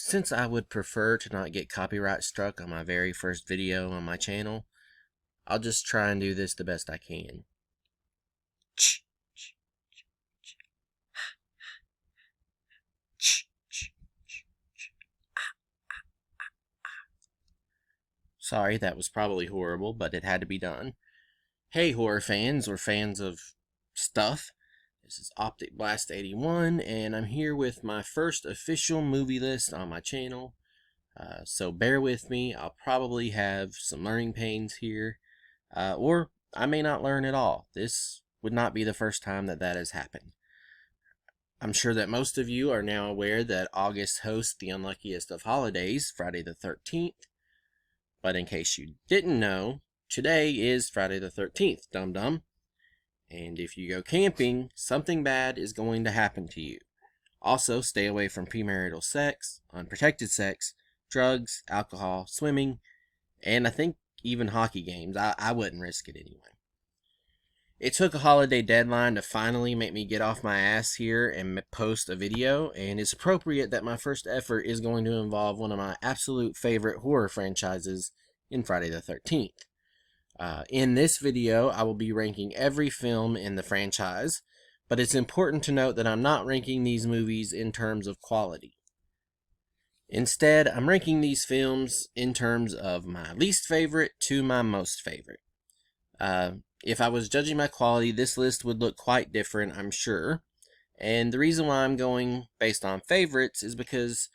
Since I would prefer to not get copyright struck on my very first video on my channel, I'll just try and do this the best I can. Sorry, that was probably horrible, but it had to be done. Hey horror fans, or fans of stuff. This is Optic Blast 81, and I'm here with my first official movie list on my channel. So bear with me, I'll probably have some learning pains here, or I may not learn at all. This would not be the first time that has happened. I'm sure that most of you are now aware that August hosts the unluckiest of holidays, Friday the 13th. But in case you didn't know, today is Friday the 13th, dum-dum. And if you go camping, something bad is going to happen to you. Also, stay away from premarital sex, unprotected sex, drugs, alcohol, swimming, and I think even hockey games. I wouldn't risk it anyway. It took a holiday deadline to finally make me get off my ass here and post a video, and it's appropriate that my first effort is going to involve one of my absolute favorite horror franchises in Friday the 13th. In this video, I will be ranking every film in the franchise, but it's important to note that I'm not ranking these movies in terms of quality. Instead, I'm ranking these films in terms of my least favorite to my most favorite. If I was judging my quality, this list would look quite different, I'm sure. And the reason why I'm going based on favorites is because,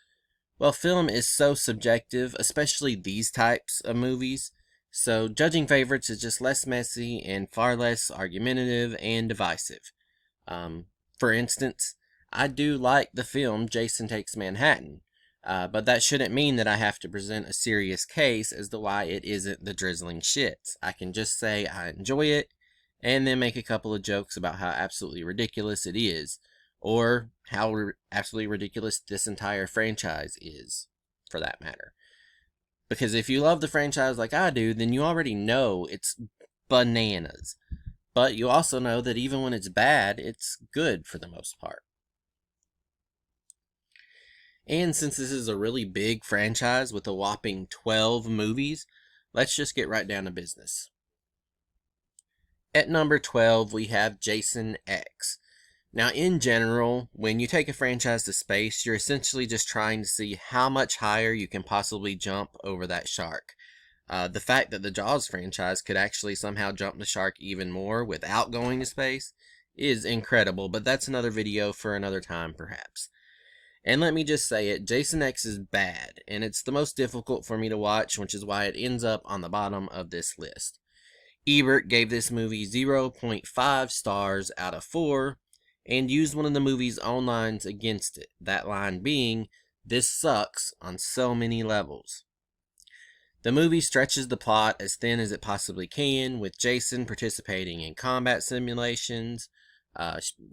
well, film is so subjective, especially these types of movies. So judging favorites is just less messy and far less argumentative and divisive. For instance, I do like the film Jason Takes Manhattan, but that shouldn't mean that I have to present a serious case as to why it isn't the drizzling shits. I can just say I enjoy it, and then make a couple of jokes about how absolutely ridiculous it is, or how absolutely ridiculous this entire franchise is, for that matter. Because if you love the franchise like I do, then you already know it's bananas. But you also know that even when it's bad, it's good for the most part. And since this is a really big franchise with a whopping 12 movies, let's just get right down to business. At number 12, we have Jason X. Now, in general, when you take a franchise to space, you're essentially just trying to see how much higher you can possibly jump over that shark. The fact that the Jaws franchise could actually somehow jump the shark even more without going to space is incredible, but that's another video for another time, perhaps. And let me just say it, Jason X is bad, and it's the most difficult for me to watch, which is why it ends up on the bottom of this list. Ebert gave this movie 0.5 stars out of 4, and used one of the movie's own lines against it, that line being, "This sucks on so many levels." The movie stretches the plot as thin as it possibly can, with Jason participating in combat simulations,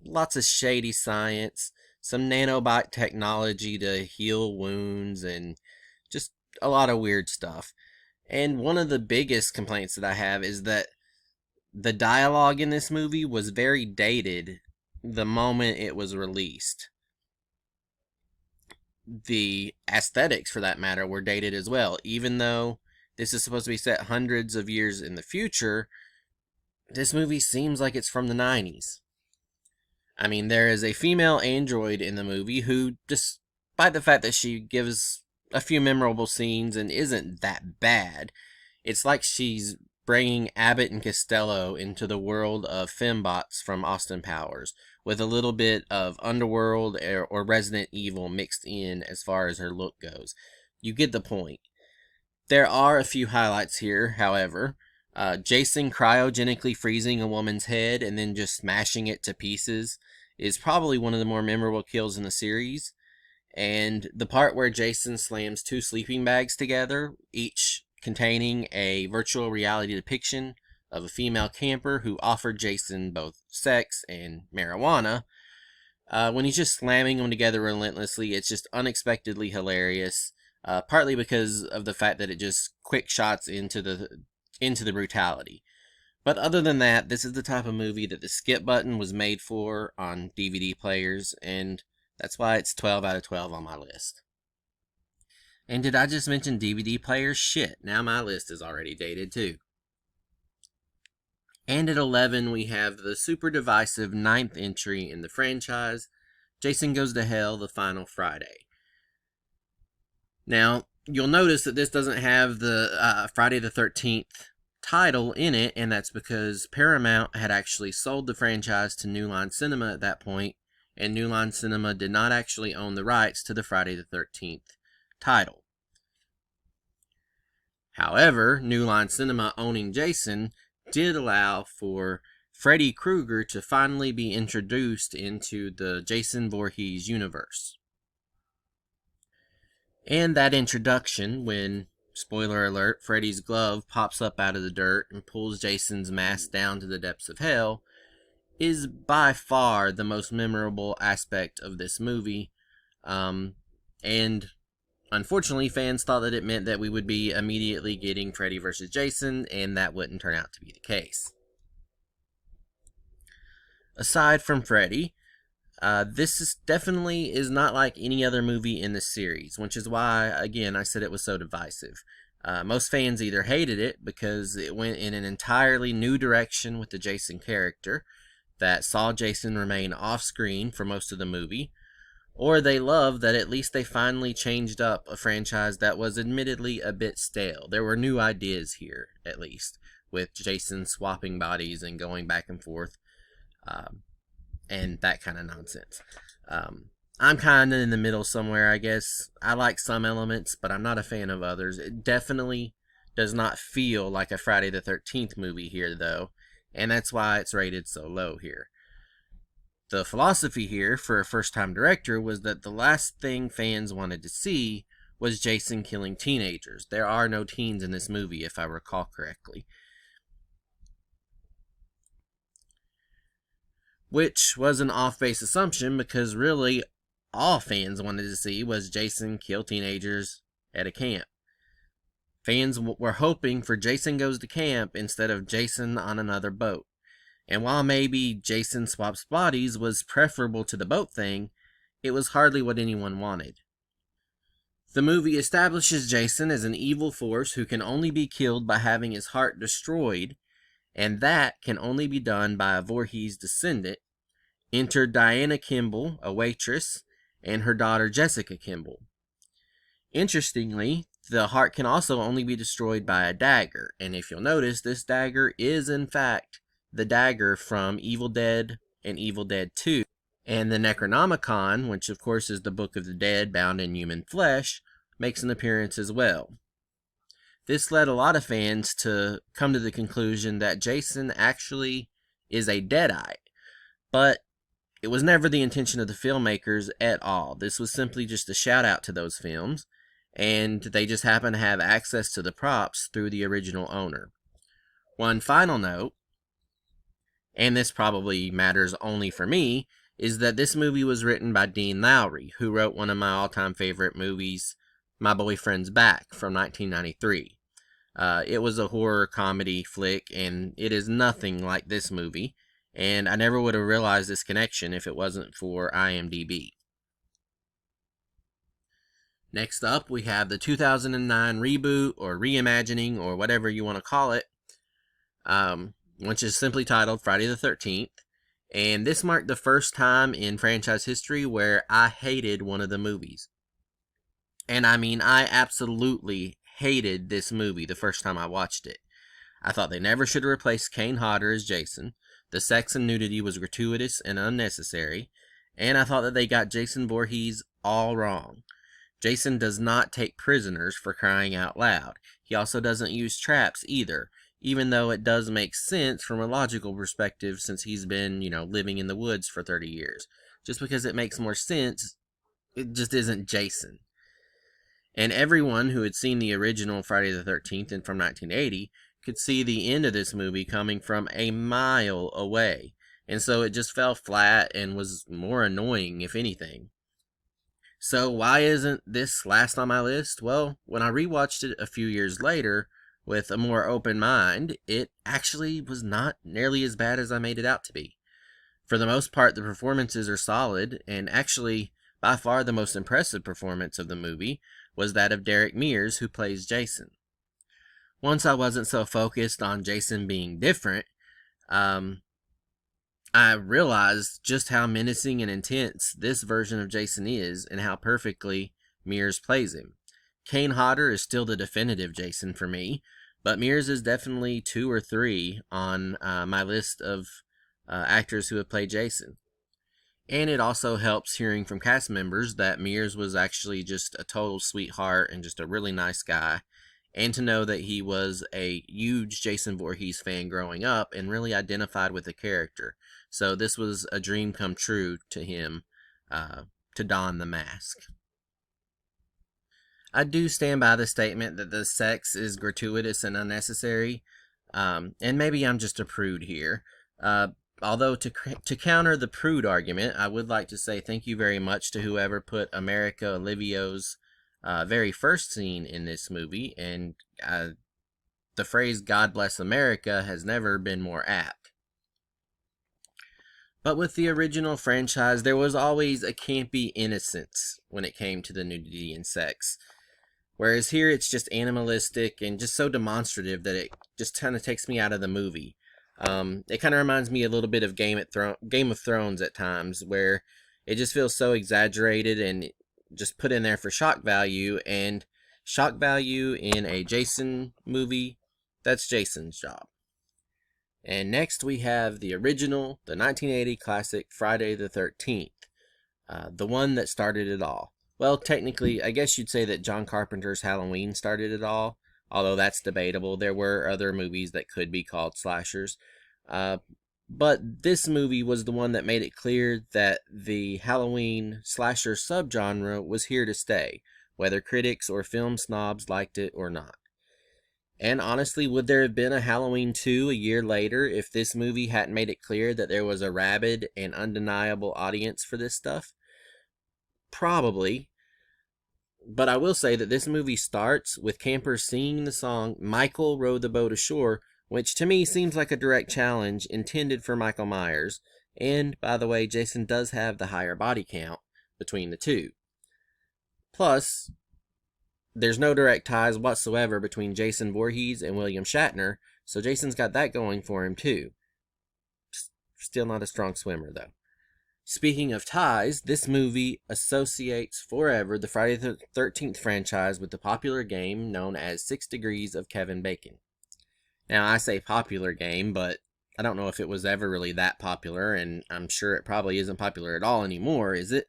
lots of shady science, some nanobot technology to heal wounds, and just a lot of weird stuff. And one of the biggest complaints that I have is that the dialogue in this movie was very dated the moment it was released. The aesthetics, for that matter, were dated as well. Even though this is supposed to be set hundreds of years in the future, this movie seems like it's from the 90s. I mean, there is a female android in the movie who, despite the fact that she gives a few memorable scenes and isn't that bad, it's like she's bringing Abbott and Costello into the world of fembots from Austin Powers, with a little bit of Underworld or Resident Evil mixed in as far as her look goes. You get the point. There are a few highlights here, however. Jason cryogenically freezing a woman's head and then just smashing it to pieces is probably one of the more memorable kills in the series. And the part where Jason slams 2 sleeping bags together, each containing a virtual reality depiction of a female camper who offered Jason both sex and marijuana. When he's just slamming them together relentlessly, it's just unexpectedly hilarious. Partly because of the fact that it just quick shots into the brutality. But other than that, this is the type of movie that the skip button was made for on DVD players, and that's why it's 12 out of 12 on my list. And did I just mention DVD players? Shit, now my list is already dated too. And at 11, we have the super divisive ninth entry in the franchise, Jason Goes to Hell, The Final Friday. Now, you'll notice that this doesn't have the Friday the 13th title in it, and that's because Paramount had actually sold the franchise to New Line Cinema at that point, and New Line Cinema did not actually own the rights to the Friday the 13th title. However, New Line Cinema owning Jason did allow for Freddy Krueger to finally be introduced into the Jason Voorhees universe. And that introduction, when, spoiler alert, Freddy's glove pops up out of the dirt and pulls Jason's mask down to the depths of hell, is by far the most memorable aspect of this movie. And unfortunately, fans thought that it meant that we would be immediately getting Freddy vs. Jason, and that wouldn't turn out to be the case. Aside from Freddy, this definitely is not like any other movie in the series, which is why, again, I said it was so divisive. Most fans either hated it because it went in an entirely new direction with the Jason character that saw Jason remain off-screen for most of the movie, or they loved that at least they finally changed up a franchise that was admittedly a bit stale. There were new ideas here, at least, with Jason swapping bodies and going back and forth. And that kind of nonsense. I'm kind of in the middle somewhere, I guess. I like some elements, but I'm not a fan of others. It definitely does not feel like a Friday the 13th movie here, though, and that's why it's rated so low here. The philosophy here for a first-time director was that the last thing fans wanted to see was Jason killing teenagers. There are no teens in this movie, if I recall correctly. Which was an off-base assumption because really all fans wanted to see was Jason kill teenagers at a camp. Fans were hoping for Jason Goes to Camp instead of Jason on another boat. And while maybe Jason swaps bodies was preferable to the boat thing, it was hardly what anyone wanted. The movie establishes Jason as an evil force who can only be killed by having his heart destroyed, and that can only be done by a Voorhees descendant. Enter Diana Kimball, a waitress, and her daughter Jessica Kimball. Interestingly, the heart can also only be destroyed by a dagger, and if you'll notice, this dagger is in fact the dagger from Evil Dead and Evil Dead 2, and the Necronomicon, which of course is the Book of the Dead bound in human flesh, makes an appearance as well. This led a lot of fans to come to the conclusion that Jason actually is a Deadite, but it was never the intention of the filmmakers at all. This was simply just a shout out to those films, and they just happen to have access to the props through the original owner. One final note, and this probably matters only for me, is that this movie was written by Dean Lowry, who wrote one of my all-time favorite movies, My Boyfriend's Back, from 1993. It was a horror comedy flick, and it is nothing like this movie, and I never would have realized this connection if it wasn't for IMDb. Next up, we have the 2009 reboot, or reimagining, or whatever you want to call it, which is simply titled Friday the 13th, and this marked the first time in franchise history where I hated one of the movies. And I mean, I absolutely hated this movie the first time I watched it. I thought they never should have replaced Kane Hodder as Jason. The sex and nudity was gratuitous and unnecessary, and I thought that they got Jason Voorhees all wrong. Jason does not take prisoners, for crying out loud. He also doesn't use traps either, even though it does make sense from a logical perspective since he's been, living in the woods for 30 years. Just because it makes more sense, it just isn't Jason. And everyone who had seen the original Friday the 13th and from 1980 could see the end of this movie coming from a mile away. And so it just fell flat and was more annoying, if anything. So why isn't this last on my list? Well, when I rewatched it a few years later with a more open mind, it actually was not nearly as bad as I made it out to be. For the most part, the performances are solid, and actually, by far the most impressive performance of the movie was that of Derek Mears, who plays Jason. Once I wasn't so focused on Jason being different, I realized just how menacing and intense this version of Jason is and how perfectly Mears plays him. Kane Hodder is still the definitive Jason for me, but Mears is definitely 2 or 3 on my list of actors who have played Jason. And it also helps hearing from cast members that Mears was actually just a total sweetheart and just a really nice guy, and to know that he was a huge Jason Voorhees fan growing up and really identified with the character. So this was a dream come true to him to don the mask. I do stand by the statement that the sex is gratuitous and unnecessary, and maybe I'm just a prude here. Although to counter the prude argument, I would like to say thank you very much to whoever put America Olivio's very first scene in this movie, and the phrase "God bless America" has never been more apt. But with the original franchise, there was always a campy innocence when it came to the nudity and sex. Whereas here, it's just animalistic and just so demonstrative that it just kind of takes me out of the movie. It kind of reminds me a little bit of Game of Thrones at times, where it just feels so exaggerated and just put in there for shock value, and shock value in a Jason movie, that's Jason's job. And next we have the original, the 1980 classic Friday the 13th, the one that started it all. Well, technically, I guess you'd say that John Carpenter's Halloween started it all, although that's debatable. There were other movies that could be called slashers. But this movie was the one that made it clear that the Halloween slasher subgenre was here to stay, whether critics or film snobs liked it or not. And honestly, would there have been a Halloween 2 a year later if this movie hadn't made it clear that there was a rabid and undeniable audience for this stuff? Probably. But I will say that this movie starts with campers singing the song "Michael Rowed the Boat Ashore," which to me seems like a direct challenge intended for Michael Myers. And, by the way, Jason does have the higher body count between the two. Plus, there's no direct ties whatsoever between Jason Voorhees and William Shatner, so Jason's got that going for him too. Still not a strong swimmer, though. Speaking of ties, this movie associates forever the Friday the 13th franchise with the popular game known as 6 Degrees of Kevin Bacon. Now, I say popular game, but I don't know if it was ever really that popular, and I'm sure it probably isn't popular at all anymore, is it?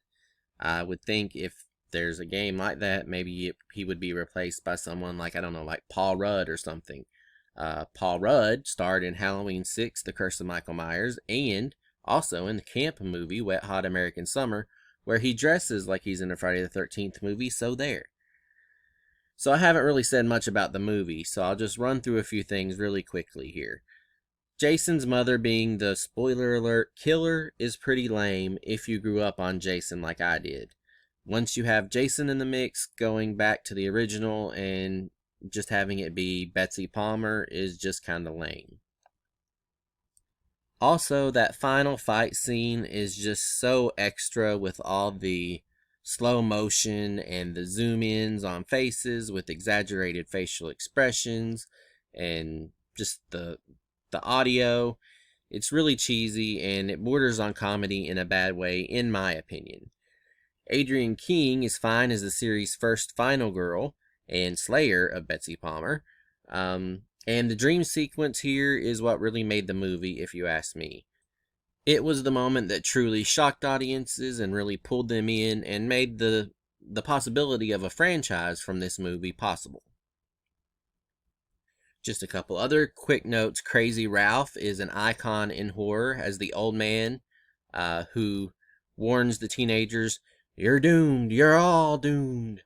I would think if there's a game like that, maybe he would be replaced by someone like, I don't know, like Paul Rudd or something. Paul Rudd starred in Halloween 6, The Curse of Michael Myers, and also in the camp movie Wet Hot American Summer, where he dresses like he's in a Friday the 13th movie, so there. So I haven't really said much about the movie, so I'll just run through a few things really quickly here. Jason's mother being the, spoiler alert, killer is pretty lame if you grew up on Jason like I did. Once you have Jason in the mix, going back to the original and just having it be Betsy Palmer is just kind of lame. Also, that final fight scene is just so extra with all the slow motion and the zoom ins on faces with exaggerated facial expressions and just the audio. It's really cheesy and it borders on comedy in a bad way, in my opinion. Adrienne King is fine as the series' first final girl and slayer of Betsy Palmer. And the dream sequence here is what really made the movie, if you ask me. It was the moment that truly shocked audiences and really pulled them in and made the possibility of a franchise from this movie possible. Just a couple other quick notes. Crazy Ralph is an icon in horror as the old man who warns the teenagers, "You're doomed, you're all doomed,"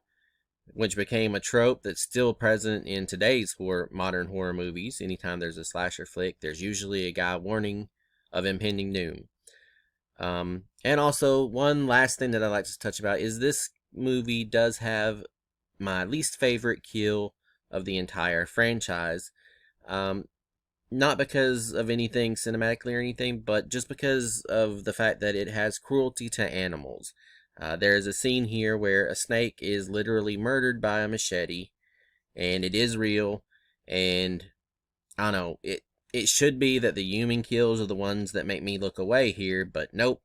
which became a trope that's still present in today's modern horror movies. Anytime there's a slasher flick, there's usually a guy warning of impending doom. And also, one last thing that I'd like to touch about is this movie does have my least favorite kill of the entire franchise. Not because of anything cinematically or anything, but just because of the fact that it has cruelty to animals. There is a scene here where a snake is literally murdered by a machete, and it is real, and I don't know, it should be that the human kills are the ones that make me look away here, but nope,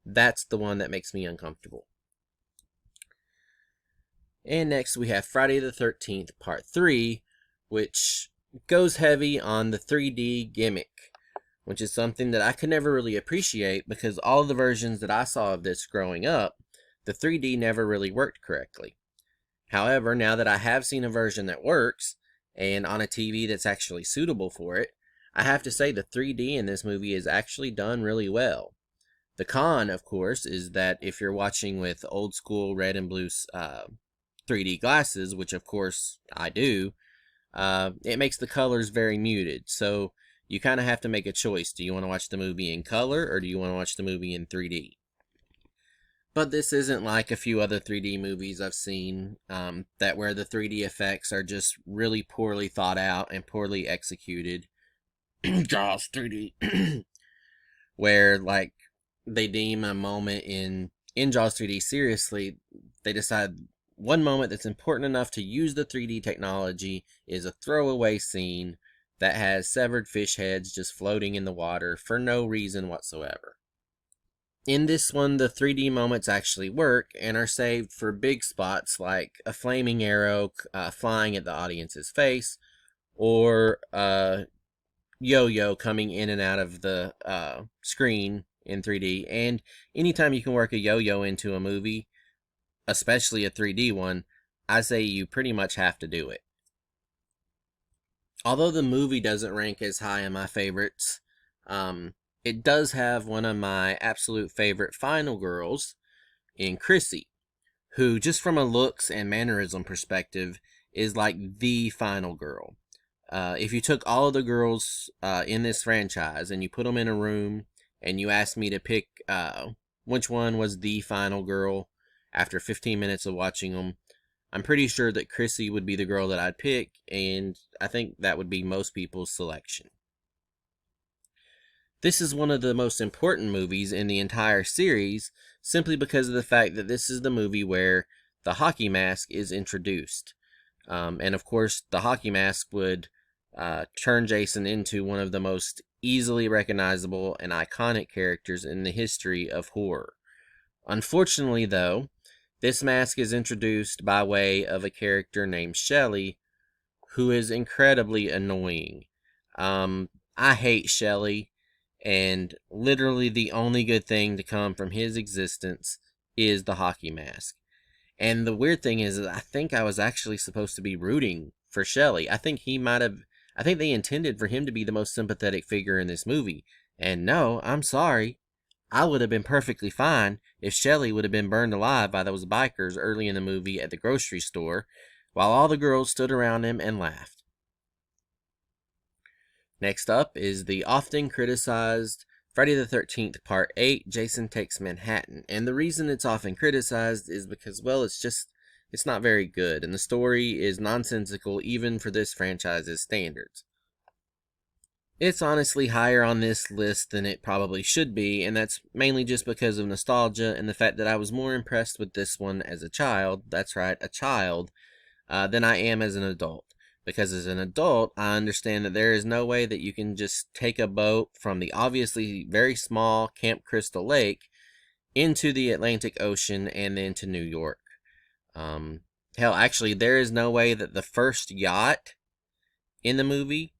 that's the one that makes me uncomfortable. And next we have Friday the 13th Part 3, which goes heavy on the 3D gimmick, which is something that I could never really appreciate because all the versions that I saw of this growing up, the 3D never really worked correctly. However, now that I have seen a version that works, and on a TV that's actually suitable for it, I have to say the 3D in this movie is actually done really well. The con, of course, is that if you're watching with old school red and blue 3D glasses, which of course I do, it makes the colors very muted. So you kind of have to make a choice. Do you want to watch the movie in color or do you want to watch the movie in 3D? But this isn't like a few other 3D movies I've seen that where the 3D effects are just really poorly thought out and poorly executed. Jaws 3D. Where like they deem a moment in Jaws 3D seriously, they decide one moment that's important enough to use the 3D technology is a throwaway scene that has severed fish heads just floating in the water for no reason whatsoever. In this one, the 3D moments actually work and are saved for big spots like a flaming arrow flying at the audience's face, or a yo-yo coming in and out of the screen in 3D. And anytime you can work a yo-yo into a movie, especially a 3D one, I say you pretty much have to do it. Although the movie doesn't rank as high in my favorites, it does have one of my absolute favorite final girls in Chrissy, who just from a looks and mannerism perspective is like the final girl. If you took all of the girls in this franchise and you put them in a room and you asked me to pick which one was the final girl after 15 minutes of watching them, I'm pretty sure that Chrissy would be the girl that I'd pick, and I think that would be most people's selection. This is one of the most important movies in the entire series, simply because of the fact that this is the movie where the hockey mask is introduced. And of course, the hockey mask would turn Jason into one of the most easily recognizable and iconic characters in the history of horror. Unfortunately, though, this mask is introduced by way of a character named Shelly, who is incredibly annoying. I hate Shelly, and literally the only good thing to come from his existence is the hockey mask. And the weird thing is, I think I was actually supposed to be rooting for Shelly. I think they intended for him to be the most sympathetic figure in this movie. And no, I'm sorry. I would have been perfectly fine if Shelly would have been burned alive by those bikers early in the movie at the grocery store, while all the girls stood around him and laughed. Next up is the often criticized Friday the 13th Part 8, Jason Takes Manhattan. And the reason it's often criticized is because, well, it's not very good, and the story is nonsensical even for this franchise's standards. It's honestly higher on this list than it probably should be, and that's mainly just because of nostalgia and the fact that I was more impressed with this one as a child, that's right, a child, than I am as an adult. Because as an adult, I understand that there is no way that you can just take a boat from the obviously very small Camp Crystal Lake into the Atlantic Ocean and then to New York. Hell, actually, there is no way that the first yacht in the movie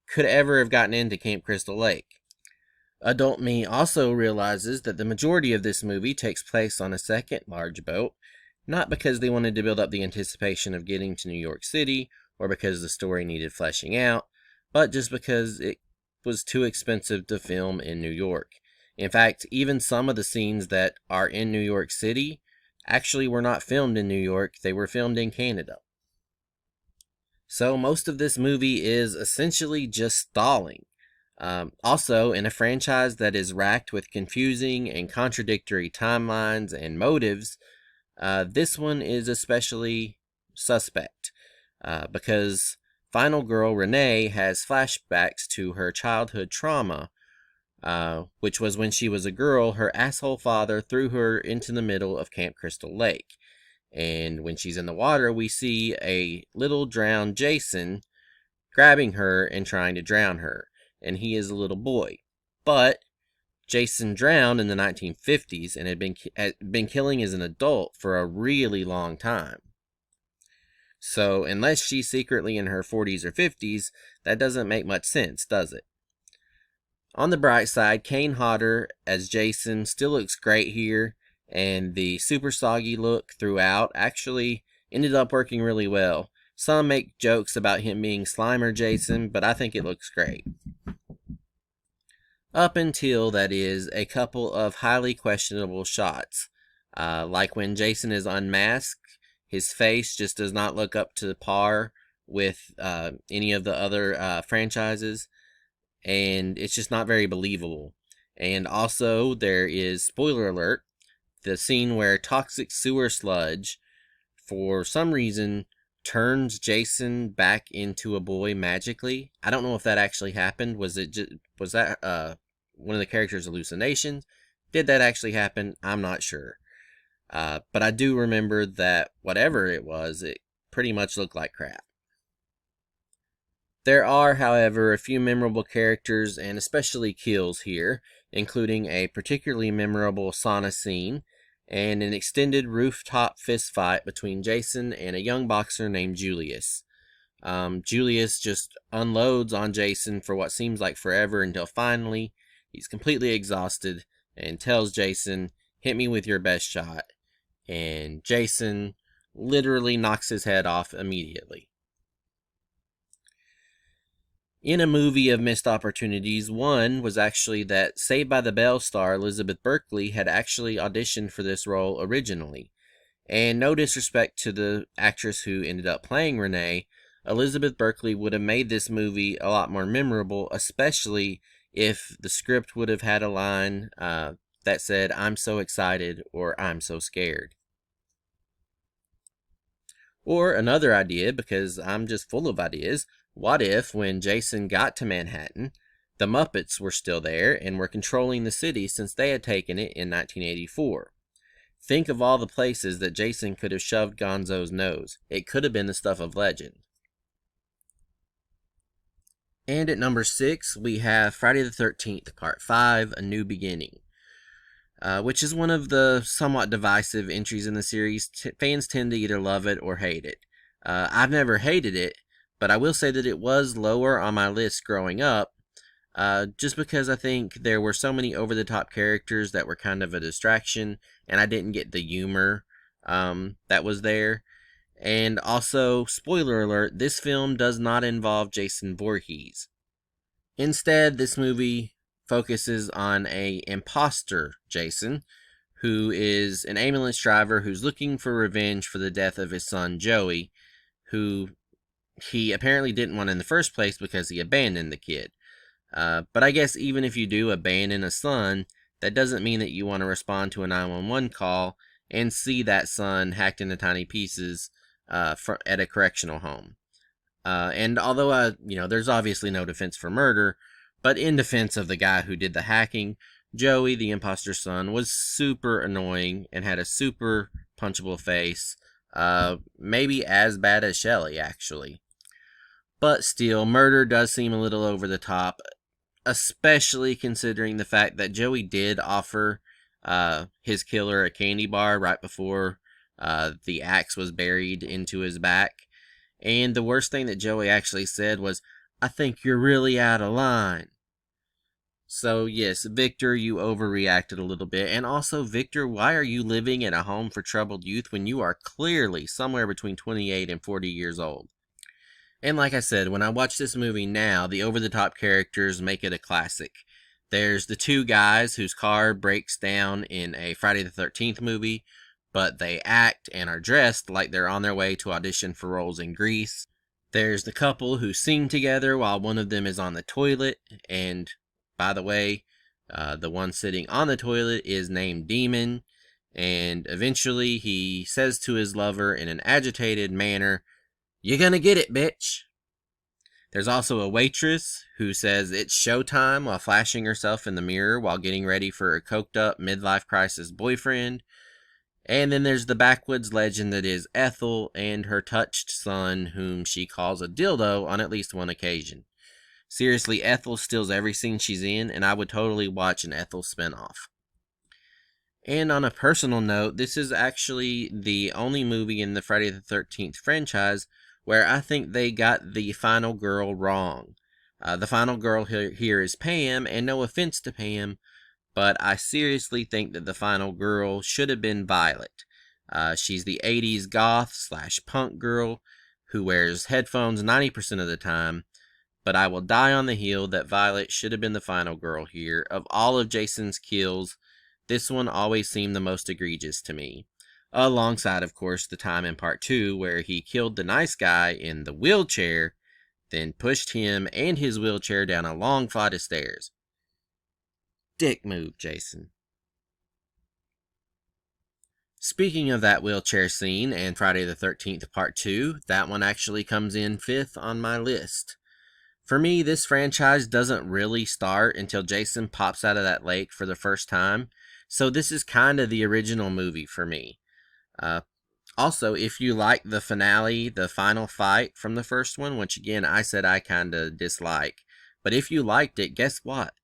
could ever have gotten into Camp Crystal Lake. Adult me also realizes that the majority of this movie takes place on a second large boat, not because they wanted to build up the anticipation of getting to New York City, or because the story needed fleshing out, but just because it was too expensive to film in New York. In fact, even some of the scenes that are in New York City actually were not filmed in New York, they were filmed in Canada. So most of this movie is essentially just stalling. Also, in a franchise that is racked with confusing and contradictory timelines and motives, this one is especially suspect. Because final girl Renee has flashbacks to her childhood trauma, which was when she was a girl, her asshole father threw her into the middle of Camp Crystal Lake. And when she's in the water, we see a little drowned Jason grabbing her and trying to drown her. And he is a little boy. But Jason drowned in the 1950s and had been killing as an adult for a really long time. So unless she's secretly in her 40s or 50s, that doesn't make much sense, does it? On the bright side, Kane Hodder as Jason still looks great here, and the super soggy look throughout actually ended up working really well. Some make jokes about him being Slimer Jason, but I think it looks great. Up until, that is, a couple of highly questionable shots. Like when Jason is unmasked, his face just does not look up to par with any of the other franchises, and it's just not very believable. And also, there is, spoiler alert, the scene where toxic sewer sludge, for some reason, turns Jason back into a boy magically. I don't know if that actually happened. Was that one of the characters' hallucinations? Did that actually happen? I'm not sure. But I do remember that whatever it was, it pretty much looked like crap. There are, however, a few memorable characters and especially kills here, including a particularly memorable sauna scene and an extended rooftop fistfight between Jason and a young boxer named Julius. Julius just unloads on Jason for what seems like forever until finally he's completely exhausted and tells Jason, "Hit me with your best shot." And Jason literally knocks his head off immediately. In a movie of missed opportunities, one was actually that Saved by the Bell star Elizabeth Berkley had actually auditioned for this role originally. And no disrespect to the actress who ended up playing Renee, Elizabeth Berkley would have made this movie a lot more memorable, especially if the script would have had a line that said, "I'm so excited," or "I'm so scared." Or another idea, because I'm just full of ideas, what if, when Jason got to Manhattan, the Muppets were still there and were controlling the city since they had taken it in 1984? Think of all the places that Jason could have shoved Gonzo's nose. It could have been the stuff of legend. And at number 6, we have Friday the 13th, Part 5, A New Beginning, which is one of the somewhat divisive entries in the series. Fans tend to either love it or hate it. I've never hated it, but I will say that it was lower on my list growing up, just because I think there were so many over-the-top characters that were kind of a distraction, and I didn't get the humor that was there. And also, spoiler alert, this film does not involve Jason Voorhees. Instead, this movie focuses on a imposter Jason, who is an ambulance driver who's looking for revenge for the death of his son Joey, who he apparently didn't want in the first place because he abandoned the kid. But I guess even if you do abandon a son, that doesn't mean that you want to respond to a 911 call and see that son hacked into tiny pieces at a correctional home. And although there's obviously no defense for murder, but in defense of the guy who did the hacking, Joey, the imposter's son, was super annoying and had a super punchable face. Maybe as bad as Shelly, actually. But still, murder does seem a little over the top, especially considering the fact that Joey did offer his killer a candy bar right before the axe was buried into his back. And the worst thing that Joey actually said was, "I think you're really out of line." So yes, Victor, you overreacted a little bit. And also, Victor, why are you living in a home for troubled youth when you are clearly somewhere between 28 and 40 years old? And like I said, when I watch this movie now, the over-the-top characters make it a classic. There's the two guys whose car breaks down in a Friday the 13th movie, but they act and are dressed like they're on their way to audition for roles in Grease. There's the couple who sing together while one of them is on the toilet, and by the way, the one sitting on the toilet is named Demon, and eventually he says to his lover in an agitated manner, "You gonna get it, bitch." There's also a waitress who says it's showtime while flashing herself in the mirror while getting ready for a coked up midlife crisis boyfriend. And then there's the backwoods legend that is Ethel and her touched son, whom she calls a dildo on at least one occasion. Seriously, Ethel steals every scene she's in, and I would totally watch an Ethel spinoff. And on a personal note, this is actually the only movie in the Friday the 13th franchise where I think they got the final girl wrong. The final girl here is Pam, and no offense to Pam, but I seriously think that the final girl should have been Violet. She's the 80s goth/punk girl who wears headphones 90% of the time, but I will die on the hill that Violet should have been the final girl here. Of all of Jason's kills, this one always seemed the most egregious to me. Alongside, of course, the time in part 2 where he killed the nice guy in the wheelchair, then pushed him and his wheelchair down a long flight of stairs. Dick move, Jason. Speaking of that wheelchair scene and Friday the 13th part 2, that one actually comes in 5th on my list. For me, this franchise doesn't really start until Jason pops out of that lake for the first time, so this is kind of the original movie for me. Also, if you like the finale, the final fight from the first one, which again I said I kind of dislike, but if you liked it, guess what?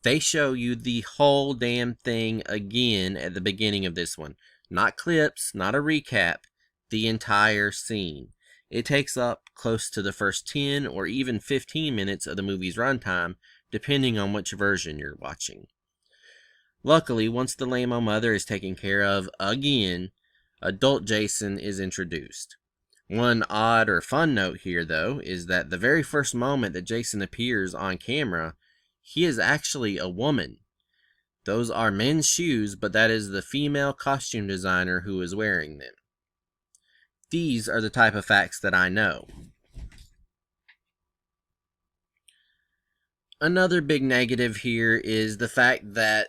They show you the whole damn thing again at the beginning of this one. Not clips, not a recap, the entire scene. It takes up close to the first 10 or even 15 minutes of the movie's runtime, depending on which version you're watching. Luckily, once the lame-o mother is taken care of again, adult Jason is introduced. One odd or fun note here, though, is that the very first moment that Jason appears on camera, he is actually a woman. Those are men's shoes, but that is the female costume designer who is wearing them. These are the type of facts that I know. Another big negative here is the fact that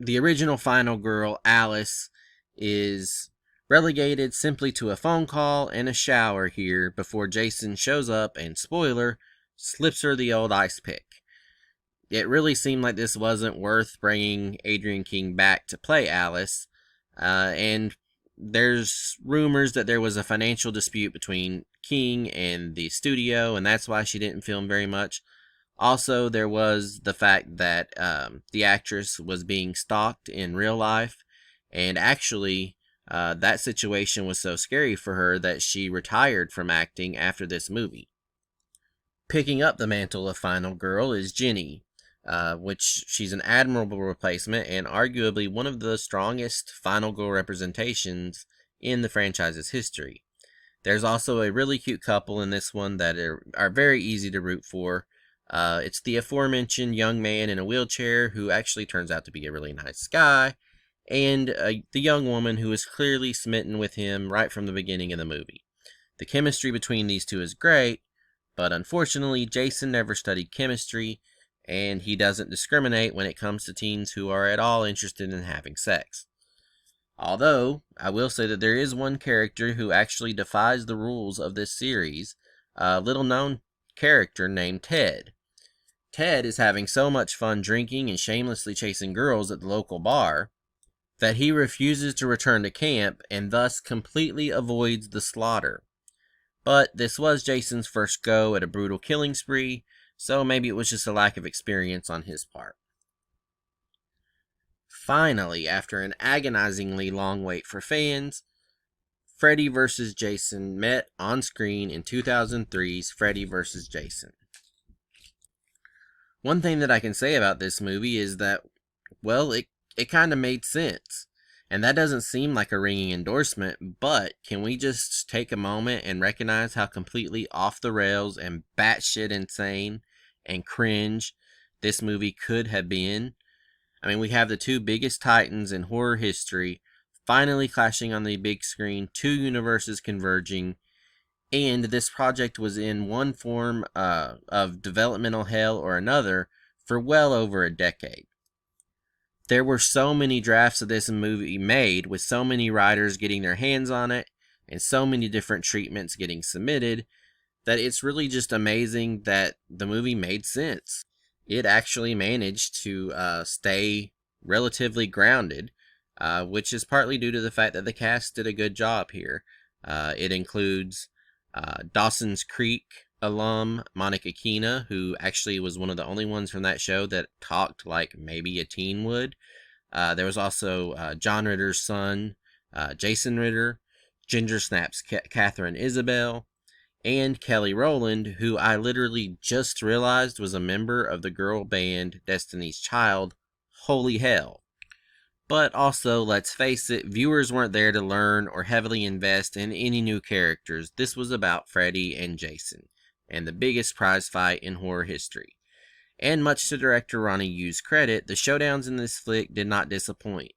the original final girl, Alice, is relegated simply to a phone call and a shower here before Jason shows up and, spoiler, slips her the old ice pick. It really seemed like this wasn't worth bringing Adrienne King back to play Alice, and there's rumors that there was a financial dispute between King and the studio, and that's why she didn't film very much. Also, there was the fact that the actress was being stalked in real life, and actually, that situation was so scary for her that she retired from acting after this movie. Picking up the mantle of Final Girl is Jenny, which she's an admirable replacement and arguably one of the strongest Final Girl representations in the franchise's history. There's also a really cute couple in this one that are very easy to root for. It's the aforementioned young man in a wheelchair who actually turns out to be a really nice guy, and the young woman who is clearly smitten with him right from the beginning of the movie. The chemistry between these two is great, but unfortunately Jason never studied chemistry, and he doesn't discriminate when it comes to teens who are at all interested in having sex. Although, I will say that there is one character who actually defies the rules of this series, a little-known character named Ted. Ted is having so much fun drinking and shamelessly chasing girls at the local bar that he refuses to return to camp and thus completely avoids the slaughter. But this was Jason's first go at a brutal killing spree, so maybe it was just a lack of experience on his part. Finally, after an agonizingly long wait for fans, Freddy vs. Jason met on screen in 2003's Freddy vs. Jason. One thing that I can say about this movie is that, well, it kind of made sense. And that doesn't seem like a ringing endorsement, but can we just take a moment and recognize how completely off the rails and batshit insane and cringe this movie could have been? I mean, we have the two biggest titans in horror history finally clashing on the big screen, two universes converging, and this project was in one form of developmental hell or another for well over a decade. There were so many drafts of this movie made, with so many writers getting their hands on it, and so many different treatments getting submitted, that it's really just amazing that the movie made sense. It actually managed to stay relatively grounded, which is partly due to the fact that the cast did a good job here. It includes Dawson's Creek alum Monica Keena, who actually was one of the only ones from that show that talked like maybe a teen would. There was also John Ritter's son, Jason Ritter, Ginger Snap's Catherine Isabel, and Kelly Rowland, who I literally just realized was a member of the girl band Destiny's Child. Holy hell. But also, let's face it, viewers weren't there to learn or heavily invest in any new characters. This was about Freddy and Jason, and the biggest prize fight in horror history. And much to director Ronnie Yu's credit, the showdowns in this flick did not disappoint.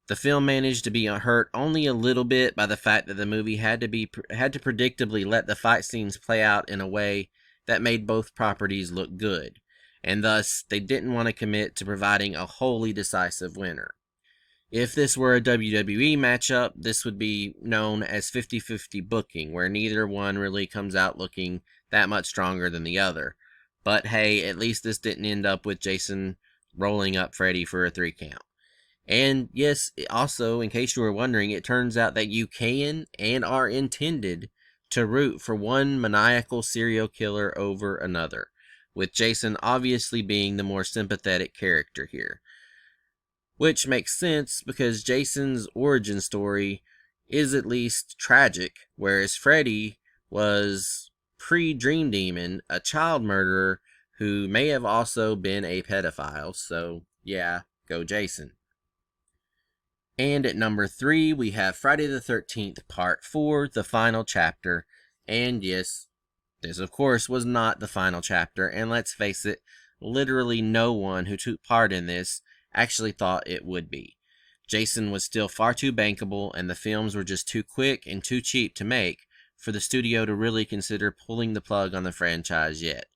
The film managed to be hurt only a little bit by the fact that the movie had to predictably let the fight scenes play out in a way that made both properties look good, and thus they didn't want to commit to providing a wholly decisive winner. If this were a WWE matchup, this would be known as 50-50 booking, where neither one really comes out looking that much stronger than the other. But hey, at least this didn't end up with Jason rolling up Freddy for a 3 count. And yes, also, in case you were wondering, it turns out that you can and are intended to root for one maniacal serial killer over another, with Jason obviously being the more sympathetic character here. Which makes sense because Jason's origin story is at least tragic, whereas Freddy was pre-Dream Demon, a child murderer who may have also been a pedophile, so yeah, go Jason. And at number 3, we have Friday the 13th, Part 4, the final chapter. And yes, this of course was not the final chapter, and let's face it, literally no one who took part in this actually thought it would be. Jason was still far too bankable, and the films were just too quick and too cheap to make for the studio to really consider pulling the plug on the franchise yet.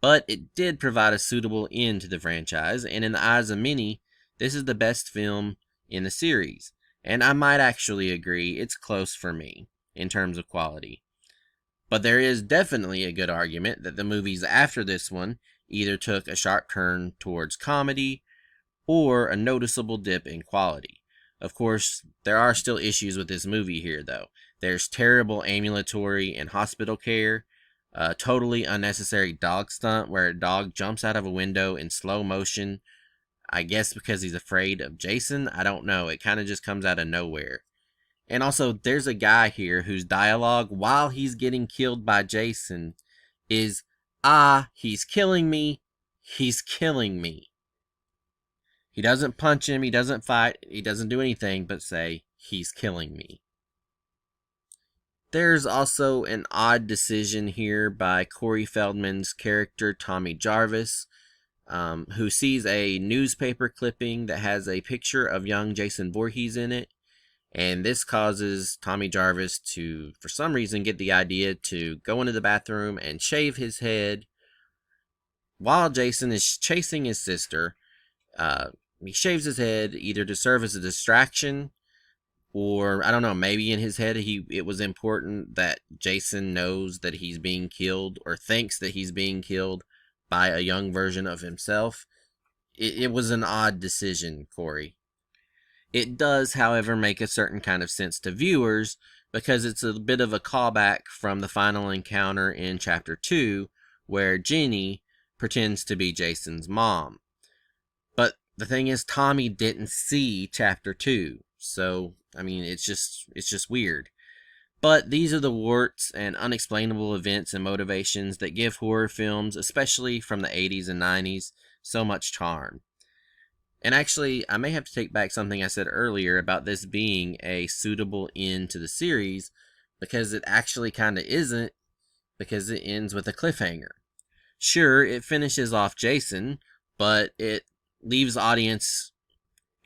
But it did provide a suitable end to the franchise, and in the eyes of many, this is the best film in the series, and I might actually agree it's close for me in terms of quality. But there is definitely a good argument that the movies after this one either took a sharp turn towards comedy or a noticeable dip in quality. Of course, there are still issues with this movie here though. There's terrible ambulatory and hospital care, a totally unnecessary dog stunt where a dog jumps out of a window in slow motion, I guess because he's afraid of Jason. I don't know. It kind of just comes out of nowhere. And also, there's a guy here whose dialogue while he's getting killed by Jason is, he's killing me. He's killing me. He doesn't punch him. He doesn't fight. He doesn't do anything but say, he's killing me. There's also an odd decision here by Corey Feldman's character, Tommy Jarvis, who sees a newspaper clipping that has a picture of young Jason Voorhees in it, and this causes Tommy Jarvis to, for some reason, get the idea to go into the bathroom and shave his head while Jason is chasing his sister. He shaves his head either to serve as a distraction, or I don't know, maybe in his head it was important that Jason knows that he's being killed, or thinks that he's being killed by a young version of himself. It was an odd decision, Corey. It does, however, make a certain kind of sense to viewers, because it's a bit of a callback from the final encounter in Chapter 2, where Jenny pretends to be Jason's mom. But the thing is, Tommy didn't see Chapter 2, so, I mean, it's just weird. But these are the warts and unexplainable events and motivations that give horror films, especially from the 80s and 90s, so much charm. And actually, I may have to take back something I said earlier about this being a suitable end to the series, because it actually kind of isn't, because it ends with a cliffhanger. Sure, it finishes off Jason, but it leaves the audience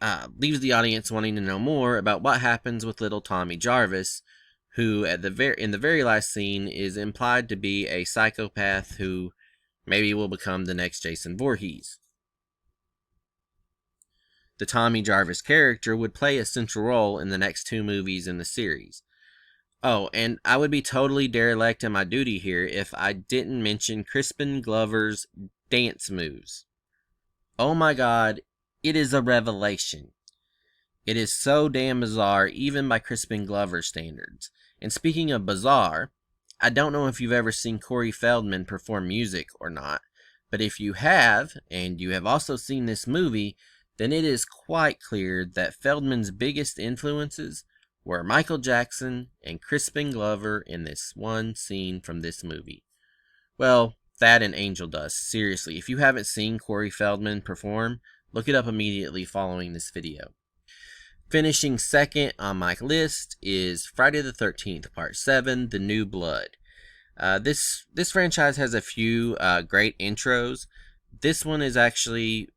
wanting to know more about what happens with little Tommy Jarvis, who in the very last scene is implied to be a psychopath who maybe will become the next Jason Voorhees. The Tommy Jarvis character would play a central role in the next 2 movies in the series. Oh, and I would be totally derelict in my duty here if I didn't mention Crispin Glover's dance moves. Oh my god, it is a revelation. It is so damn bizarre, even by Crispin Glover standards. And speaking of bizarre, I don't know if you've ever seen Corey Feldman perform music or not, but if you have, and you have also seen this movie, then it is quite clear that Feldman's biggest influences were Michael Jackson and Crispin Glover in this one scene from this movie. Well, that and Angel Dust. Seriously, if you haven't seen Corey Feldman perform, look it up immediately following this video. Finishing second on my list is Friday the 13th, Part 7, The New Blood. This franchise has a few great intros. This one is actually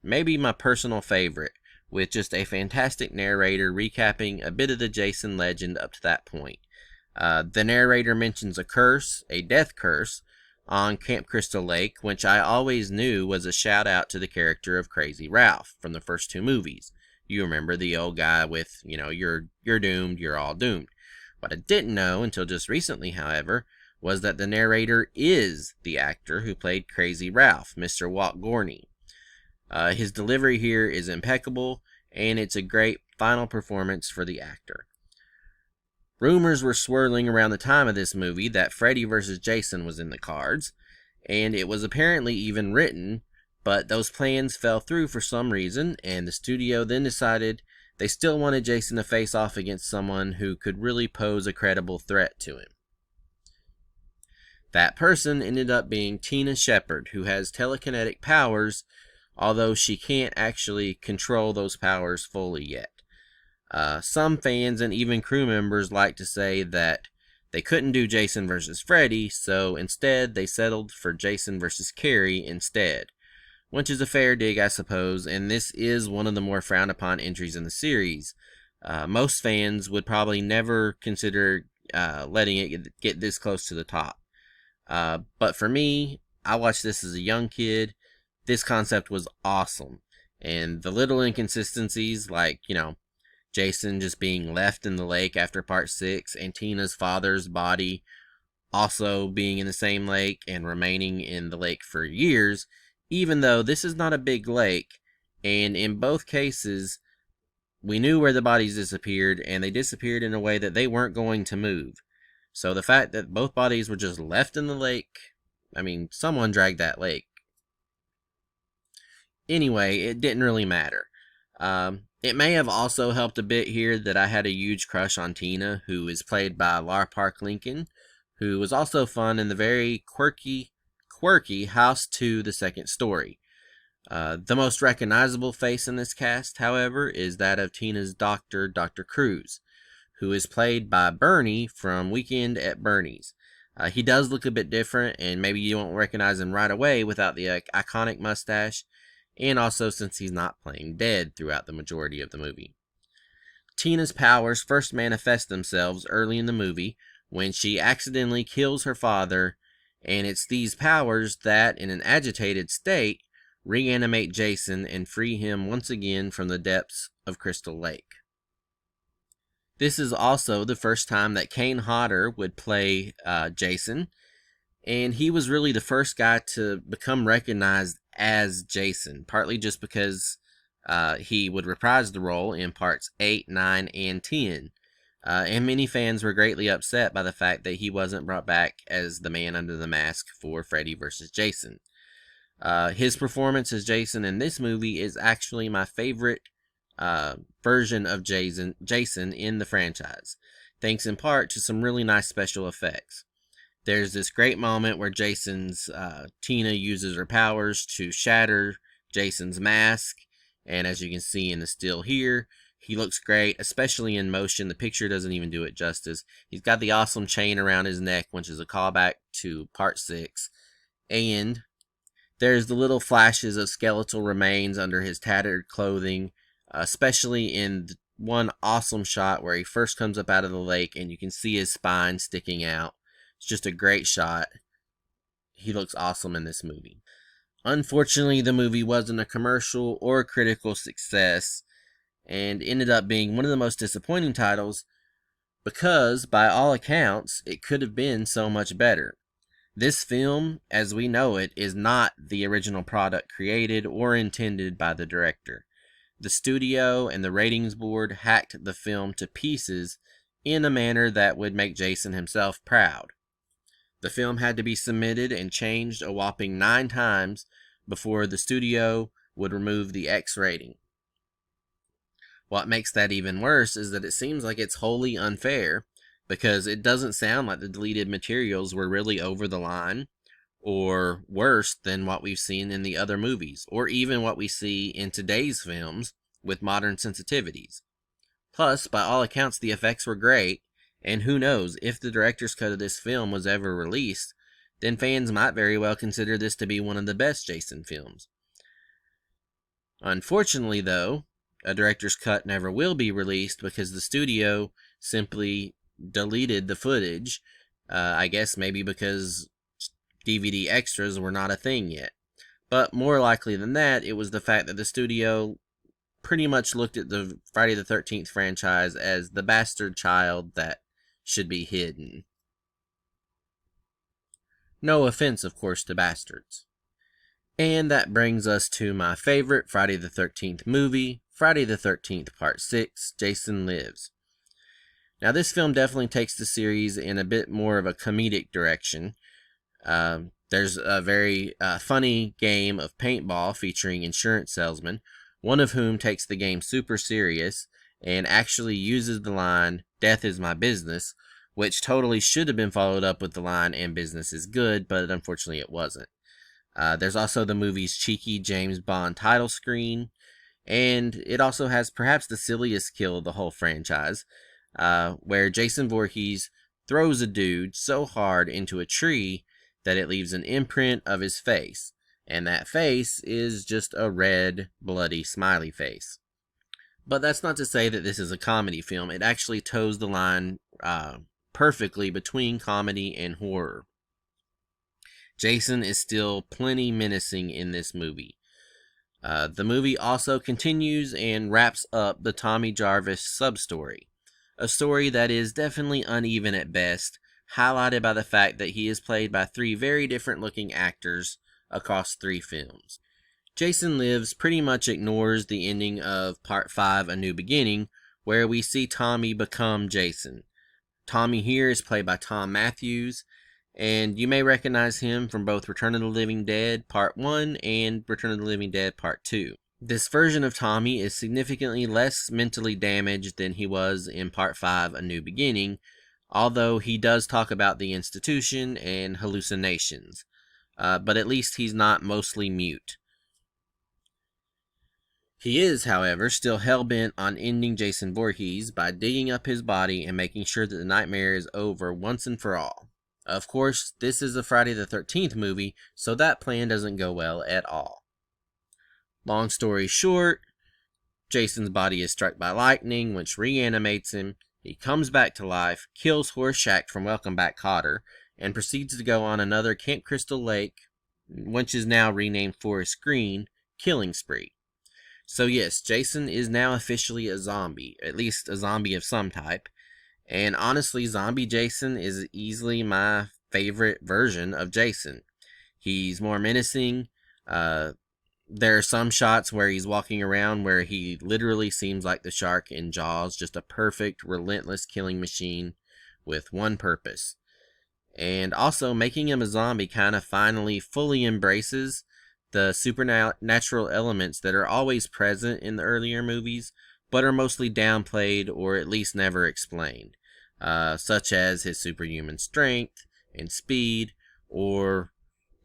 maybe my personal favorite, with just a fantastic narrator recapping a bit of the Jason legend up to that point. The narrator mentions a curse, a death curse, on Camp Crystal Lake, which I always knew was a shout out to the character of Crazy Ralph from the first two movies. You remember the old guy with, you're doomed, you're all doomed. What I didn't know until just recently, however, was that the narrator is the actor who played Crazy Ralph, Mr. Walt Gorney. His delivery here is impeccable, and it's a great final performance for the actor. Rumors were swirling around the time of this movie that Freddy vs. Jason was in the cards, and it was apparently even written, but those plans fell through for some reason, and the studio then decided they still wanted Jason to face off against someone who could really pose a credible threat to him. That person ended up being Tina Shepard, who has telekinetic powers, although she can't actually control those powers fully yet. Some fans and even crew members like to say that they couldn't do Jason vs. Freddy, so instead they settled for Jason vs. Carrie instead. Which is a fair dig, I suppose, and this is one of the more frowned upon entries in the series. Most fans would probably never consider letting it get this close to the top. But for me, I watched this as a young kid. This concept was awesome. And the little inconsistencies, like, Jason just being left in the lake after part 6, and Tina's father's body also being in the same lake and remaining in the lake for years, even though this is not a big lake, and in both cases, we knew where the bodies disappeared, and they disappeared in a way that they weren't going to move. So the fact that both bodies were just left in the lake, someone dragged that lake. Anyway, it didn't really matter. It may have also helped a bit here that I had a huge crush on Tina, who is played by Lar Park Lincoln, who was also fun in the very quirky House 2: The Second Story. The most recognizable face in this cast, however, is that of Tina's doctor, Dr. Cruz, who is played by Bernie from Weekend at Bernie's. He does look a bit different, and maybe you won't recognize him right away without the iconic mustache, and also since he's not playing dead throughout the majority of the movie. Tina's powers first manifest themselves early in the movie when she accidentally kills her father, and it's these powers that, in an agitated state, reanimate Jason and free him once again from the depths of Crystal Lake. This is also the first time that Kane Hodder would play Jason, and he was really the first guy to become recognized as Jason, partly just because he would reprise the role in parts 8, 9, and 10. And many fans were greatly upset by the fact that he wasn't brought back as the man under the mask for Freddy vs. Jason. His performance as Jason in this movie is actually my favorite version of Jason in the franchise, thanks in part to some really nice special effects. There's this great moment where Tina uses her powers to shatter Jason's mask, and as you can see in the still here, he looks great, especially in motion. The picture doesn't even do it justice. He's got the awesome chain around his neck, which is a callback to part 6, and there's the little flashes of skeletal remains under his tattered clothing, especially in one awesome shot where he first comes up out of the lake and you can see his spine sticking out. It's just a great shot. He looks awesome in this movie. Unfortunately, the movie wasn't a commercial or critical success and ended up being one of the most disappointing titles, because, by all accounts, it could have been so much better. This film, as we know it, is not the original product created or intended by the director. The studio and the ratings board hacked the film to pieces in a manner that would make Jason himself proud. The film had to be submitted and changed a whopping 9 times before the studio would remove the X rating. What makes that even worse is that it seems like it's wholly unfair, because it doesn't sound like the deleted materials were really over the line, or worse than what we've seen in the other movies, or even what we see in today's films with modern sensitivities. Plus, by all accounts, the effects were great, and who knows, if the director's cut of this film was ever released, then fans might very well consider this to be one of the best Jason films. Unfortunately, though, a director's cut never will be released because the studio simply deleted the footage. I guess maybe because DVD extras were not a thing yet. But more likely than that, it was the fact that the studio pretty much looked at the Friday the 13th franchise as the bastard child that should be hidden. No offense, of course, to bastards. And that brings us to my favorite Friday the 13th movie, Friday the 13th Part 6, Jason Lives. Now, this film definitely takes the series in a bit more of a comedic direction. There's a very funny game of paintball featuring insurance salesmen, one of whom takes the game super serious and actually uses the line, "Death is my business," which totally should have been followed up with the line, "And business is good," but unfortunately it wasn't. There's also the movie's cheeky James Bond title screen, and it also has perhaps the silliest kill of the whole franchise, where Jason Voorhees throws a dude so hard into a tree that it leaves an imprint of his face, and that face is just a red, bloody smiley face. But that's not to say that this is a comedy film. It actually toes the line perfectly between comedy and horror. Jason is still plenty menacing in this movie. The movie also continues and wraps up the Tommy Jarvis sub-story, a story that is definitely uneven at best, highlighted by the fact that he is played by 3 very different looking actors across 3 films. Jason Lives pretty much ignores the ending of Part 5, A New Beginning, where we see Tommy become Jason. Tommy here is played by Thom Mathews, and you may recognize him from both Return of the Living Dead Part 1 and Return of the Living Dead Part 2. This version of Tommy is significantly less mentally damaged than he was in Part 5, A New Beginning, although he does talk about the institution and hallucinations. But at least he's not mostly mute. He is, however, still hell-bent on ending Jason Voorhees by digging up his body and making sure that the nightmare is over once and for all. Of course, this is a Friday the 13th movie, so that plan doesn't go well at all. Long story short, Jason's body is struck by lightning, which reanimates him. He comes back to life, kills Horseshack from Welcome Back Kotter, and proceeds to go on another Camp Crystal Lake, which is now renamed Forest Green, killing spree. So yes, Jason is now officially a zombie, at least a zombie of some type, and honestly, Zombie Jason is easily my favorite version of Jason. He's more menacing. There are some shots where he's walking around where he literally seems like the shark in Jaws, just a perfect, relentless killing machine with one purpose. And also, making him a zombie kind of finally fully embraces the supernatural elements that are always present in the earlier movies, but are mostly downplayed or at least never explained, such as his superhuman strength and speed, or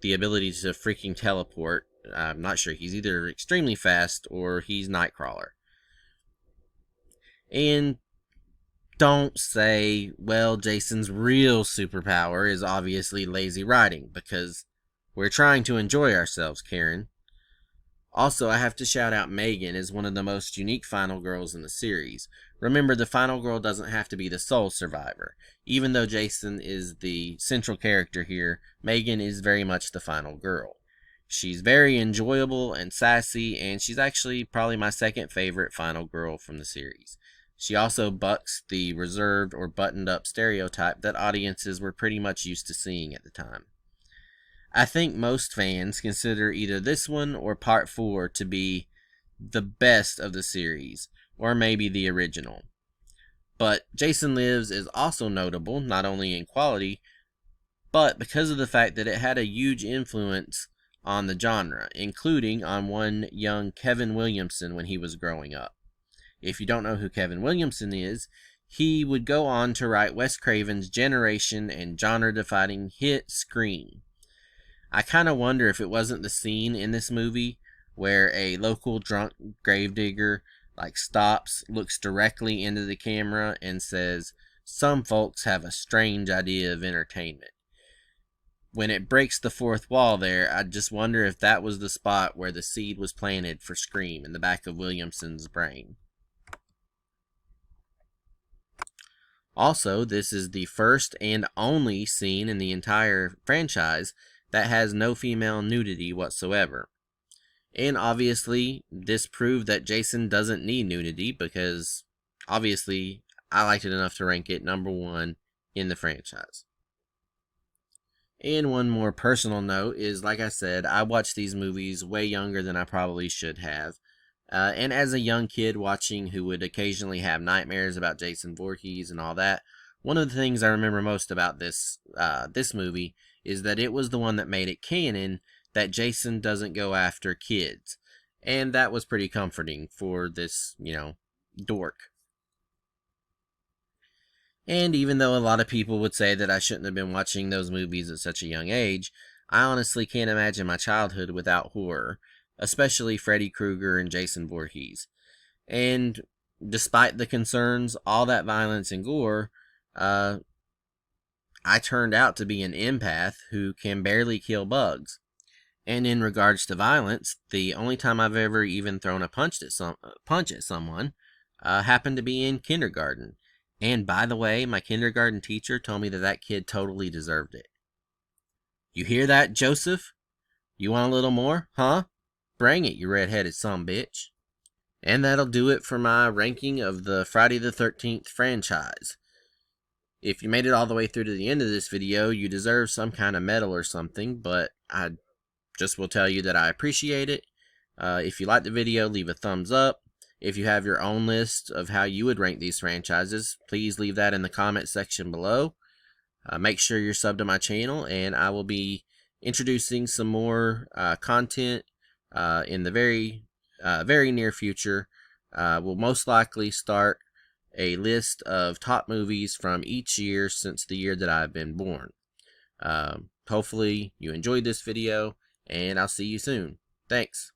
the ability to freaking teleport. I'm not sure. He's either extremely fast or he's Nightcrawler. And don't say, well, Jason's real superpower is obviously lazy writing, because we're trying to enjoy ourselves, Karen. Also, I have to shout out Megan as one of the most unique final girls in the series. Remember, the final girl doesn't have to be the sole survivor. Even though Jason is the central character here, Megan is very much the final girl. She's very enjoyable and sassy, and she's actually probably my second favorite final girl from the series. She also bucks the reserved or buttoned up stereotype that audiences were pretty much used to seeing at the time. I think most fans consider either this one or Part 4 to be the best of the series, or maybe the original. But Jason Lives is also notable, not only in quality, but because of the fact that it had a huge influence on the genre, including on one young Kevin Williamson when he was growing up. If you don't know who Kevin Williamson is, he would go on to write Wes Craven's generation and genre-defining hit Scream. I kind of wonder if it wasn't the scene in this movie where a local drunk gravedigger stops, looks directly into the camera, and says, "Some folks have a strange idea of entertainment." When it breaks the fourth wall there, I just wonder if that was the spot where the seed was planted for Scream in the back of Williamson's brain. Also, this is the first and only scene in the entire franchise that has no female nudity whatsoever. And obviously, this proved that Jason doesn't need nudity because, obviously, I liked it enough to rank it number 1 in the franchise. And one more personal note is, like I said, I watched these movies way younger than I probably should have. And as a young kid watching who would occasionally have nightmares about Jason Voorhees and all that, one of the things I remember most about this movie is that it was the one that made it canon that Jason doesn't go after kids. And that was pretty comforting for this, dork. And even though a lot of people would say that I shouldn't have been watching those movies at such a young age, I honestly can't imagine my childhood without horror, especially Freddy Krueger and Jason Voorhees. And despite the concerns, all that violence and gore, I turned out to be an empath who can barely kill bugs. And in regards to violence, the only time I've ever even thrown a punch at someone happened to be in kindergarten. And by the way, my kindergarten teacher told me that kid totally deserved it. You hear that, Joseph? You want a little more, huh? Bring it, you red-headed sumbitch. And that'll do it for my ranking of the Friday the 13th franchise. If you made it all the way through to the end of this video, you deserve some kind of medal or something, but I just will tell you that I appreciate it. If you liked the video, leave a thumbs up. If you have your own list of how you would rank these franchises, please leave that in the comment section below. Make sure you're subbed to my channel, and I will be introducing some more content in the very near future. We'll most likely start a list of top movies from each year since the year that I've been born. Hopefully you enjoyed this video, and I'll see you soon. Thanks.